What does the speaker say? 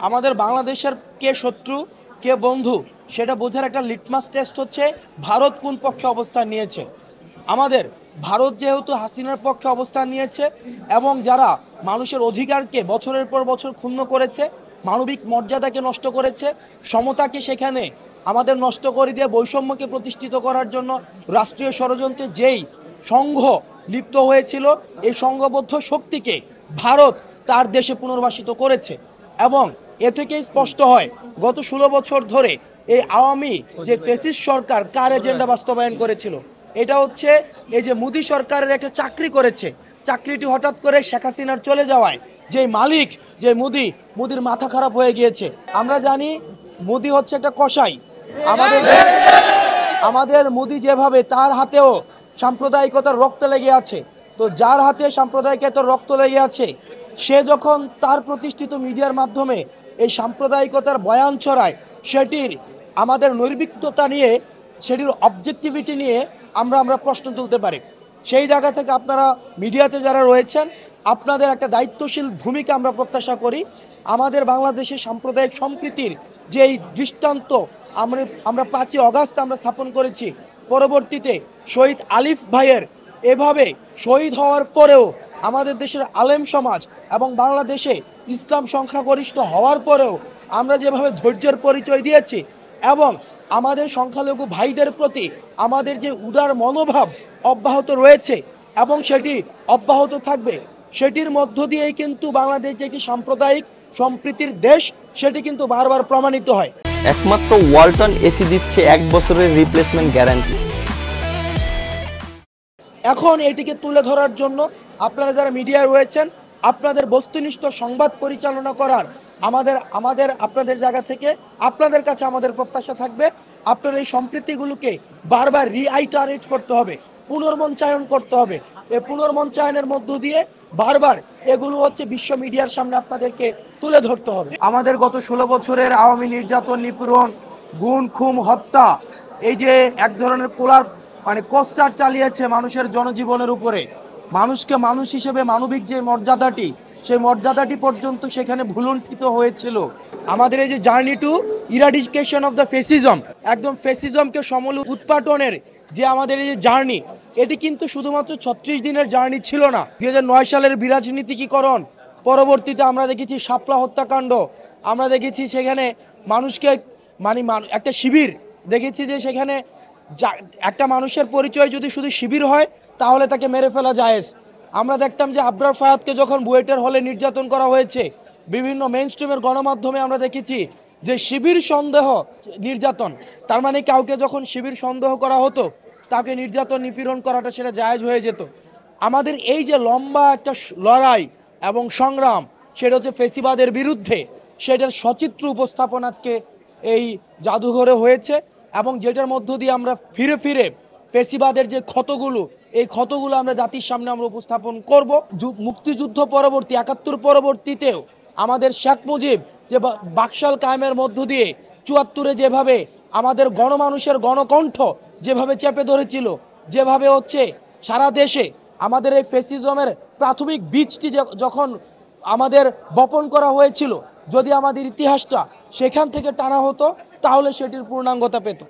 আমাদের বাংলাদেশের কে শত্রু কে বন্ধু সেটা বোঝার একটা লিটমাস টেস্ট হচ্ছে ভারত কোন পক্ষে অবস্থান নিয়েছে। আমাদের ভারত যেহেতু হাসিনার পক্ষে অবস্থান নিয়েছে এবং যারা মানুষের অধিকারকে বছরের পর বছর ক্ষুণ্ণ করেছে, মানবিক মর্যাদাকে নষ্ট করেছে, সমতাকে সেখানে আমাদের নষ্ট করে দিয়ে বৈষম্যকে প্রতিষ্ঠিত করার জন্য রাষ্ট্রীয় ষড়যন্ত্রে যেই সংঘ লিপ্ত হয়েছিল, এই সংঘবদ্ধ শক্তিকে ভারত তার দেশে পুনর্বাসিত করেছে। এবং এ থেকেই স্পষ্ট হয় গত 16 বছর ধরে এই আওয়ামী যে ফ্যাসিস্ট সরকার কার এজেন্ডা বাস্তবায়ন করেছিল। এটা হচ্ছে এই যে মোদি সরকারের একটা চাকরি করেছে, চাকরিটি হঠাৎ করে শেখ হাসিনার চলে যাওয়ায় যে মালিক যে মোদির মাথা খারাপ হয়ে গিয়েছে। আমরা জানি মোদি হচ্ছে একটা কসাই। আমাদের মোদি যেভাবে তার হাতেও সাম্প্রদায়িকতার রক্ত লেগে আছে, তো যার হাতে সাম্প্রদায়িকতার রক্ত লেগে আছে সে যখন তার প্রতিষ্ঠিত মিডিয়ার মাধ্যমে এই সাম্প্রদায়িকতার বয়ান ছড়ায়, সেটির আমাদের নৈর্বিক্যতা নিয়ে, সেটির অবজেক্টিভিটি নিয়ে আমরা প্রশ্ন তুলতে পারি। সেই জায়গা থেকে আপনারা মিডিয়াতে যারা রয়েছেন, আপনাদের একটা দায়িত্বশীল ভূমিকা আমরা প্রত্যাশা করি। আমাদের বাংলাদেশের সাম্প্রদায়িক সম্প্রীতির যেই দৃষ্টান্ত আমরা 5ই অগাস্ট আমরা স্থাপন করেছি, পরবর্তীতে শহীদ আলিফ ভাইয়ের এভাবে শহীদ হওয়ার পরেও আমাদের দেশের আলেম সমাজ এবং বাংলাদেশে ইসলাম সংখ্যাগরিষ্ঠ হওয়ার পরেও আমরা যেভাবে ধৈর্যের পরিচয় দিয়েছি এবং আমাদের সংখ্যালঘু ভাইদের প্রতি আমাদের যে উদার মনোভাব অব্যাহত রয়েছে এবং সেটি অব্যাহত থাকবে, সেটির মধ্য দিয়েই কিন্তু বাংলাদেশ যে একটি সাম্প্রদায়িক সম্প্রীতির দেশ সেটি কিন্তু বারবার প্রমাণিত হয়। একমাত্র ওয়ালটন এসি দিচ্ছে 1 বছরের রিপ্লেসমেন্ট গ্যারান্টি। এখন এটিকে তুলে ধরার জন্য আপনারা যারা মিডিয়ায় রয়েছেন, আপনাদের বস্তুনিষ্ঠ সংবাদ পরিচালনা করার আমাদের আপনাদের জায়গা থেকে আপনাদের কাছে আমাদের প্রত্যাশা থাকবে। আপনার এই সম্প্রীতিগুলোকে বারবার রিআইটারেট করতে হবে, পুনর্মঞ্চায়ন করতে হবে। এই পুনর্মঞ্চায়নের মধ্য দিয়ে বারবার এগুলো হচ্ছে বিশ্ব মিডিয়ার সামনে আপনাদেরকে তুলে ধরতে হবে। আমাদের গত 16 বছরের আওয়ামী নির্যাতন, নিপীড়ন, গুম, খুন, হত্যা, এই যে এক ধরনের কোস্টার চালিয়েছে মানুষের জনজীবনের উপরে, মানুষকে মানুষ হিসেবে মানবিক যে মর্যাদাটি, সেই মর্যাদাটি পর্যন্ত সেখানে ভুলুণ্ঠিত হয়েছিল। আমাদের এই যে journey to eradication of the fascism, একদম ফেসিজমকে সমূলে উৎপাটনের যে আমাদের এই যে জার্নি, এটি কিন্তু শুধুমাত্র 36 দিনের জার্নি ছিল না। 2009 সালের বিরাজনীতিকরণ, পরবর্তীতে আমরা দেখেছি শাপলা হত্যাকাণ্ড, আমরা দেখেছি সেখানে মানুষকে একটা শিবির দেখেছি যে সেখানে একটা মানুষের পরিচয় যদি শুধু শিবির হয় তাহলে তাকে মেরে ফেলা জায়েজ। আমরা দেখতাম যে আবরার ফায়াদকে যখন বুয়েটের হলে নির্যাতন করা হয়েছে, বিভিন্ন মেইন স্ট্রিমের গণমাধ্যমে আমরা দেখেছি যে শিবির সন্দেহ নির্যাতন, তার মানে কাউকে যখন শিবির সন্দেহ করা হতো তাকে নির্যাতন নিপীড়ন করাটা সেটা জায়েজ হয়ে যেত। আমাদের এই যে লম্বা একটা লড়াই এবং সংগ্রাম, সেটা হচ্ছে ফেসিবাদের বিরুদ্ধে, সেটার সচিত্র উপস্থাপন আজকে এই জাদুঘরে হয়েছে এবং যেটার মধ্য দিয়ে আমরা ফিরে ফিরে ফেসিবাদের যে ক্ষতগুলো, এই ক্ষতগুলো আমরা জাতির সামনে আমরা উপস্থাপন করব। মুক্তিযুদ্ধ পরবর্তী 71 পরবর্তীতেও আমাদের শেখ মুজিব যে বাকশাল কায়েমের মধ্য দিয়ে 74-এ যেভাবে আমাদের গণমানুষের গণকণ্ঠ যেভাবে চেপে ধরেছিল, যেভাবে হচ্ছে সারা দেশে আমাদের এই ফেসিজমের প্রাথমিক বীজটি যখন আমাদের বপন করা হয়েছিল, যদি আমাদের ইতিহাসটা সেখান থেকে টানা হতো তাহলে সেটির পূর্ণাঙ্গতা পেত।